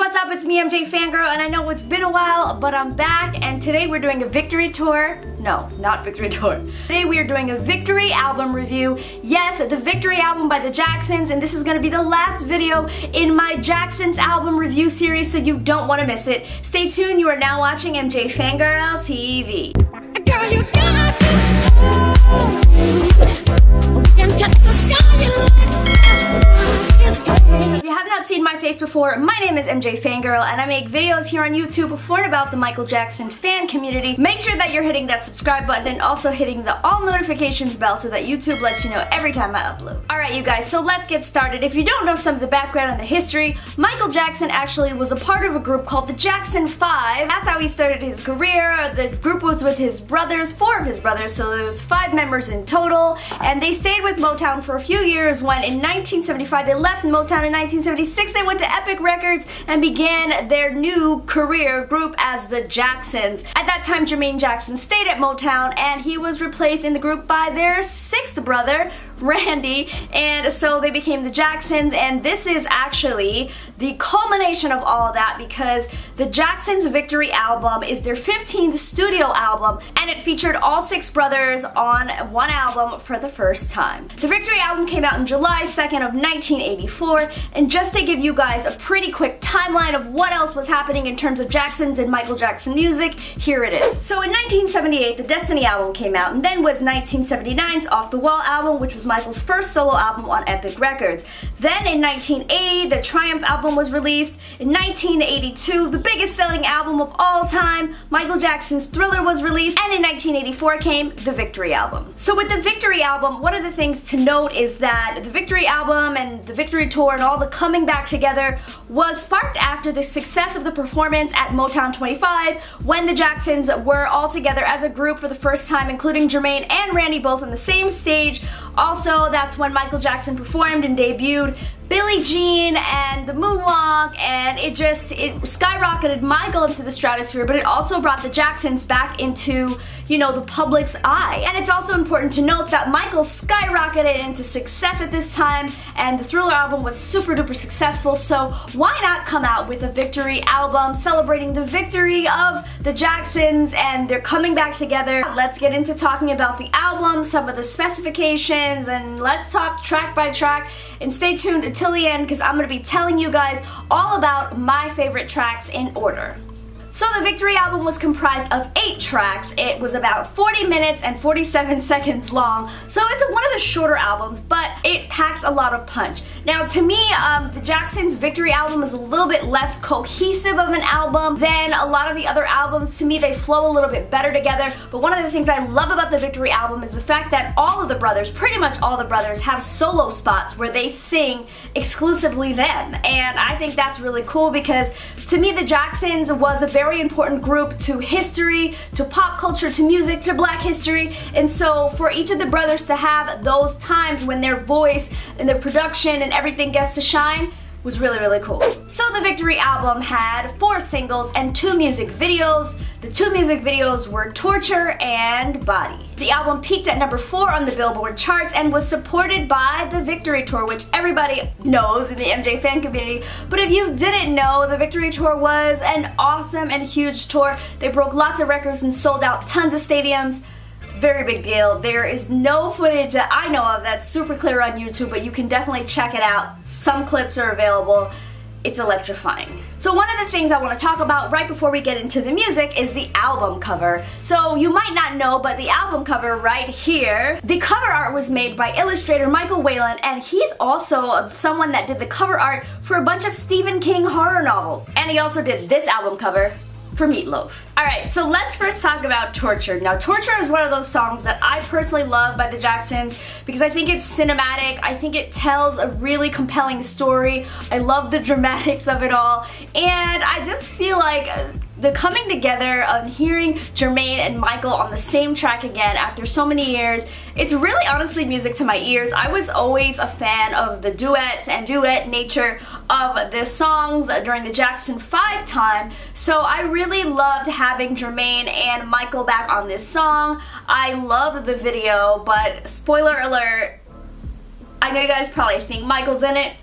what's up? It's me, MJFANGIRL, and I know it's been a while, but I'm back, and today we're doing a victory tour. No, not victory tour. Today we are doing a victory album review. Yes, the victory album by the Jacksons, and this is gonna be the last video in my Jacksons album review series, so you don't want to miss it. Stay tuned, you are now watching MJFANGIRL TV. Girl, you got to and touch the sky, you If you have not seen my face before, my name is MJFANGIRL, and I make videos here on YouTube for and about the Michael Jackson fan community. Make sure that you're hitting that subscribe button and also hitting the all notifications bell so that YouTube lets you know every time I upload. Alright you guys, so let's get started. If you don't know some of the background and the history, Michael Jackson actually was a part of a group called the Jackson 5. That's how he started his career. The group was with his brothers, 4 of his brothers, so there was 5 members in total, and they stayed with Motown for a few years when in 1975 they left Motown. In 1976 they went to Epic Records and began their new career group as the Jacksons. At that time Jermaine Jackson stayed at Motown and he was replaced in the group by their 6th brother, Randy, and so they became the Jacksons, and this is actually the culmination of all of that because the Jacksons Victory album is their 15th studio album and it featured all 6 brothers on one album for the first time. The Victory album came out in July 2nd of 1984, and just to give you guys a pretty quick timeline of what else was happening in terms of Jacksons and Michael Jackson music, here it is. So in 1978 the Destiny album came out, and then was 1979's Off the Wall album, which was Michael's first solo album on Epic Records. Then in 1980 the Triumph album was released. In 1982, the biggest selling album of all time, Michael Jackson's Thriller, was released, and in 1984 came the Victory album. So with the Victory album, one of the things to note is that the Victory album and the Victory tour and all the coming back together was sparked after the success of the performance at Motown 25 when the Jacksons were all together as a group for the first time, including Jermaine and Randy both on the same stage. Also, that's when Michael Jackson performed and debuted Billie Jean and the Moonwalk, and it skyrocketed Michael into the stratosphere, but it also brought the Jacksons back into, you know, the public's eye. And it's also important to note that Michael skyrocketed into success at this time, and the Thriller album was super duper successful, so why not come out with a Victory album celebrating the victory of the Jacksons and they're coming back together. Let's get into talking about the album, some of the specifications, and let's talk track by track, and stay tuned until the end because I'm going to be telling you guys all about my favorite tracks in order. So the Victory album was comprised of 8 tracks. It was about 40 minutes and 47 seconds long, so it's one of the shorter albums, but it packs a lot of punch. Now to me, the Jacksons Victory album is a little bit less cohesive of an album than a lot of the other albums. To me, they flow a little bit better together, but one of the things I love about the Victory album is the fact that all of the brothers, pretty much all the brothers, have solo spots where they sing exclusively them, and I think that's really cool because to me the Jacksons was a very important group to history, to pop culture, to music, to black history, and so for each of the brothers to have those times when their voice and their production and everything gets to shine was really, really cool. So the Victory album had 4 singles and 2 music videos. The 2 music videos were Torture and Body. The album peaked at number 4 on the Billboard charts and was supported by the Victory Tour, which everybody knows in the MJ fan community. But if you didn't know, the Victory Tour was an awesome and huge tour. They broke lots of records and sold out tons of stadiums. Very big deal. There is no footage that I know of that's super clear on YouTube, but you can definitely check it out. Some clips are available. It's electrifying. So one of the things I want to talk about right before we get into the music is the album cover. So you might not know, but the album cover right here, the cover art was made by illustrator Michael Whalen, and he's also someone that did the cover art for a bunch of Stephen King horror novels. And he also did this album cover for Meatloaf. Alright, so let's first talk about Torture. Now, Torture is one of those songs that I personally love by the Jacksons because I think it's cinematic, I think it tells a really compelling story, I love the dramatics of it all, and I just feel like the coming together of hearing Jermaine and Michael on the same track again after so many years, it's really honestly music to my ears. I was always a fan of the duets and duet nature of the songs during the Jackson 5 time, so I really loved having Jermaine and Michael back on this song. I love the video, but spoiler alert, I know you guys probably think Michael's in it,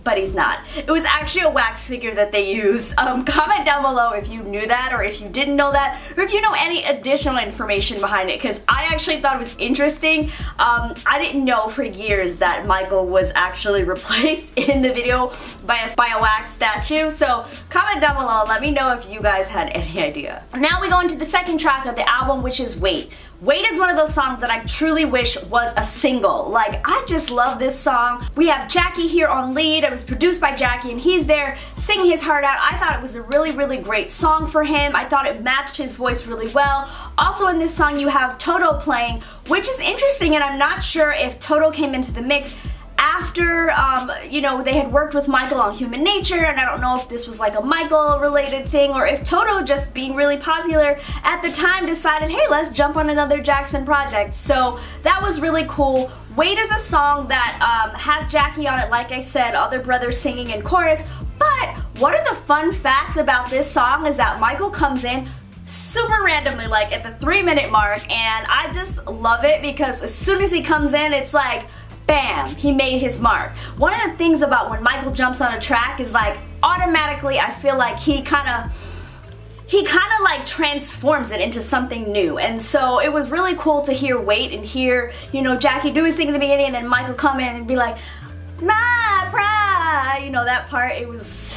but he's not. It was actually a wax figure that they used. Comment down below if you knew that, or if you didn't know that, or if you know any additional information behind it, because I actually thought it was interesting. I didn't know for years that Michael was actually replaced in the video by a wax statue, so comment down below and let me know if you guys had any idea. Now we go into the second track of the album, which is Wait. Wait is one of those songs that I truly wish was a single. Like, I just love this song. We have Jackie here on lead. It was produced by Jackie and he's there singing his heart out. I thought it was a really great song for him. I thought it matched his voice really well. Also in this song you have Toto playing, which is interesting, and I'm not sure if Toto came into the mix after, you know, they had worked with Michael on Human Nature, and I don't know if this was like a Michael related thing, or if Toto, just being really popular at the time, decided, hey, let's jump on another Jackson project. So that was really cool. Wait is a song that has Jackie on it, like I said, other brothers singing in chorus, but one of the fun facts about this song is that Michael comes in super randomly, like at the 3-minute mark, and I just love it because as soon as he comes in, it's like, bam, he made his mark. One of the things about when Michael jumps on a track is like automatically I feel like he kind of like transforms it into something new, and so it was really cool to hear Wait and hear, you know, Jackie do his thing in the beginning and then Michael come in and be like, my pride, you know, that part, is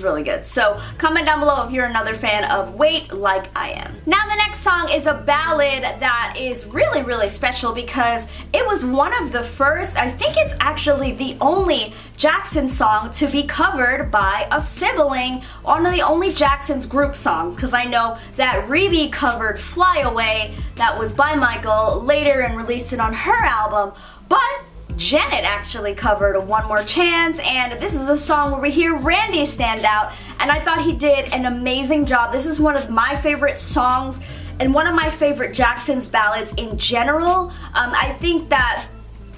really good. So comment down below if you're another fan of Wait like I am. Now the next song is a ballad that is really special because it was one of the first, I think it's actually the only Jackson song to be covered by a sibling, one of the only Jackson's group songs, because I know that Rebe covered Fly Away, that was by Michael, later and released it on her album, but Janet actually covered One More Chance, and this is a song where we hear Randy stand out, and I thought he did an amazing job. This is one of my favorite songs and one of my favorite Jackson's ballads in general. I think that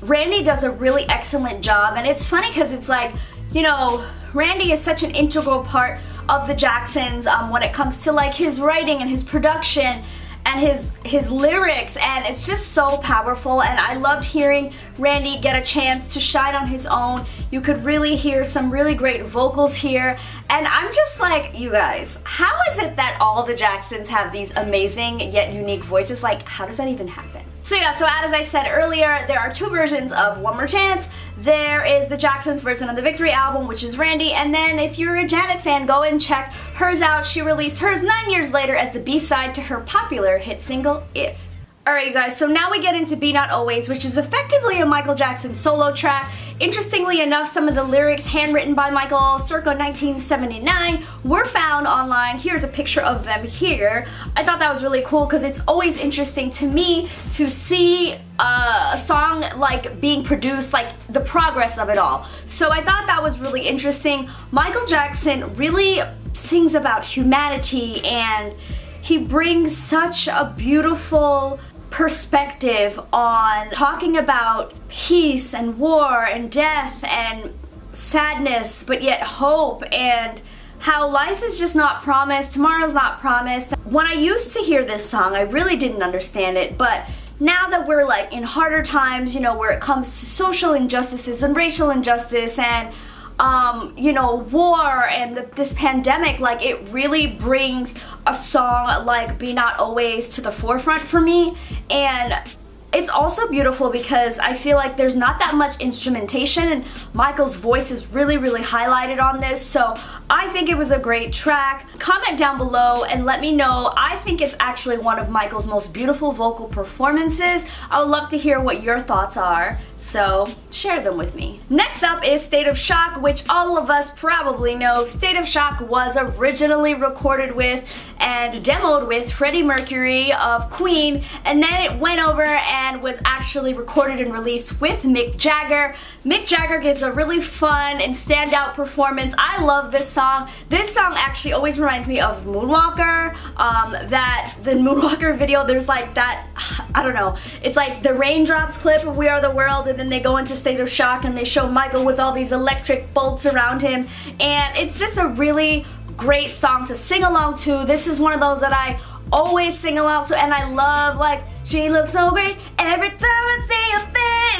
Randy does a really excellent job, and it's funny because it's like, you know, Randy is such an integral part of the Jacksons when it comes to like his writing and his production and his lyrics, and it's just so powerful, and I loved hearing Randy get a chance to shine on his own. You could really hear some really great vocals here, and I'm just like, you guys, how is it that all the Jacksons have these amazing yet unique voices? Like, how does that even happen? So yeah, so as I said earlier, there are two versions of One More Chance. There is the Jacksons version of the Victory album, which is Randy, and then if you're a Janet fan, go and check hers out. She released hers 9 years later as the B-side to her popular hit single, If. Alright you guys, so now we get into Be Not Always, which is effectively a Michael Jackson solo track. Interestingly enough, some of the lyrics handwritten by Michael circa 1979 were found online. Here's a picture of them here. I thought that was really cool because it's always interesting to me to see a song like being produced, like the progress of it all. So I thought that was really interesting. Michael Jackson really sings about humanity, and he brings such a beautiful perspective on talking about peace and war and death and sadness, but yet hope, and how life is just not promised, tomorrow's not promised. When I used to hear this song, I really didn't understand it, but now that we're like in harder times, you know, where it comes to social injustices and racial injustice and you know, war and this pandemic, like it really brings a song like Be Not Always to the forefront for me. And it's also beautiful because I feel like there's not that much instrumentation, and Michael's voice is really highlighted on this, so I think it was a great track. Comment down below and let me know. I think it's actually one of Michael's most beautiful vocal performances. I would love to hear what your thoughts are, so share them with me. Next up is State of Shock, which all of us probably know. State of Shock was originally recorded with and demoed with Freddie Mercury of Queen, and then it went over and was actually recorded and released with Mick Jagger. Mick Jagger gives a really fun and standout performance. I love this song. This song actually always reminds me of Moonwalker. The Moonwalker video, there's like that, I don't know, it's like the raindrops clip of We Are the World, and then they go into State of Shock and they show Michael with all these electric bolts around him, and it's just a really great song to sing along to. This is one of those that I always sing along to, and I love, like, she looks so great every time I see her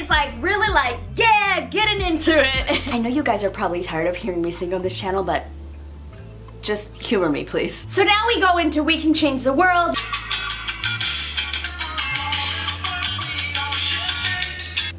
is like really like, yeah, getting into it. I know you guys are probably tired of hearing me sing on this channel, but just humor me, please. So now we go into We Can Change the World.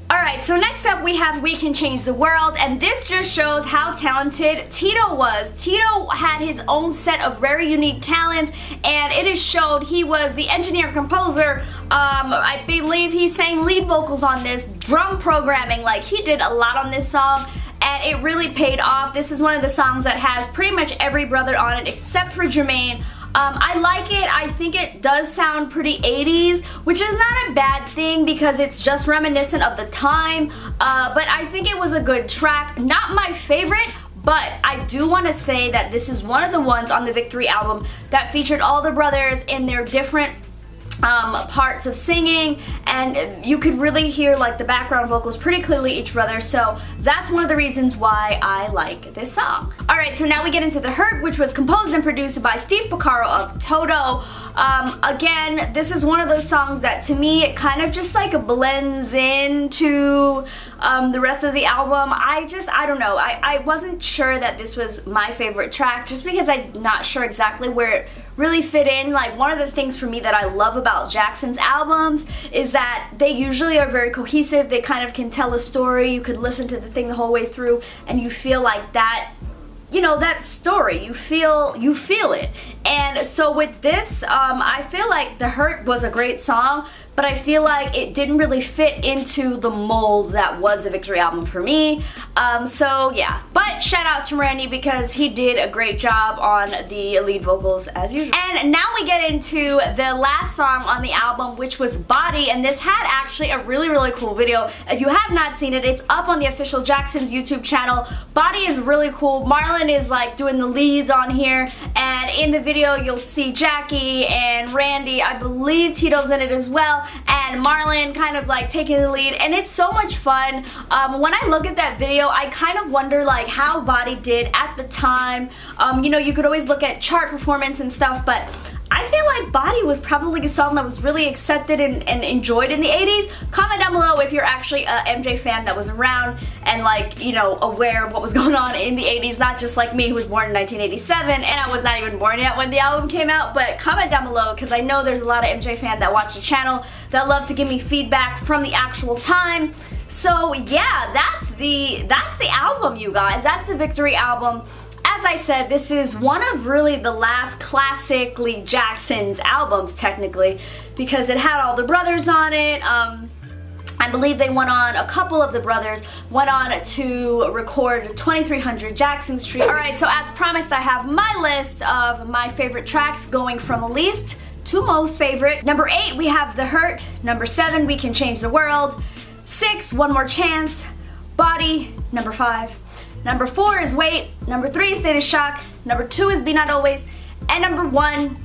Alright, so next up we have We Can Change the World, and this just shows how talented Tito was. Tito had his own set of very unique talents, and it is showed. He was the engineer, composer, I believe he sang lead vocals on this, drum programming, like he did a lot on this song. And it really paid off. This is one of the songs that has pretty much every brother on it except for Jermaine. I like it. I think it does sound pretty 80s, which is not a bad thing because it's just reminiscent of the time. But I think it was a good track. Not my favorite, but I do want to say that this is one of the ones on the Victory album that featured all the brothers in their different parts of singing, and you could really hear like the background vocals pretty clearly each brother, so that's one of the reasons why I like this song. Alright, so now we get into The Hurt, which was composed and produced by Steve Porcaro of Toto. Again, this is one of those songs that to me it kind of just like blends into the rest of the album. I don't know, I wasn't sure that this was my favorite track just because I'm not sure exactly where it really fit in. Like, one of the things for me that I love about Jackson's albums is that they usually are very cohesive. They kind of can tell a story. You could listen to the thing the whole way through and you feel like that, you know, that story, you feel it. And so with this, I feel like The Hurt was a great song, but I feel like it didn't really fit into the mold that was the Victory album for me. So yeah, but shout out to Randy because he did a great job on the lead vocals as usual. And now we get into the last song on the album, which was Body, and this had actually a really cool video. If you have not seen it, it's up on the official Jackson's YouTube channel. Body is really cool. Marlon is like doing the leads on here, and in the video you'll see Jackie and Randy, I believe Tito's in it as well, and Marlon kind of like taking the lead, and it's so much fun. When I look at that video, I kind of wonder like how Body did at the time. You know, you could always look at chart performance and stuff, but I feel like Body was probably a song that was really accepted and enjoyed in the 80s. Comment down below if you're actually a MJ fan that was around and like, you know, aware of what was going on in the 80s, not just like me who was born in 1987 and I was not even born yet when the album came out, but comment down below because I know there's a lot of MJ fans that watch the channel that love to give me feedback from the actual time. So yeah, that's the album, you guys. That's the Victory album. As I said, this is one of really the last classically Jackson's albums, technically, because it had all the brothers on it. I believe they went on, a couple of the brothers went on to record 2300 Jackson Street. Alright, so as promised, I have my list of my favorite tracks going from least to most favorite. Number 8, we have The Hurt. Number 7, We Can Change the World. 6, One More Chance. Body. Number 5. Number 4 is Wait. Number 3 is State of Shock. Number 2 is Be Not Always. And number 1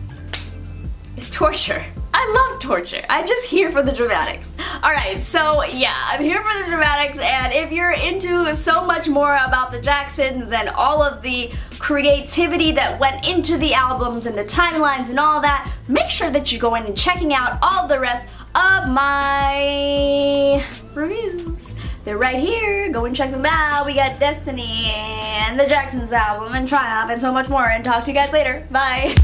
is Torture. I love Torture. I'm just here for the dramatics. Alright, so yeah, I'm here for the dramatics, and if you're into so much more about the Jacksons and all of the creativity that went into the albums and the timelines and all that, make sure that you go in and checking out all the rest of my reviews. They're right here. Go and check them out. We got Destiny and the Jacksons album and Triumph and so much more, and talk to you guys later. Bye.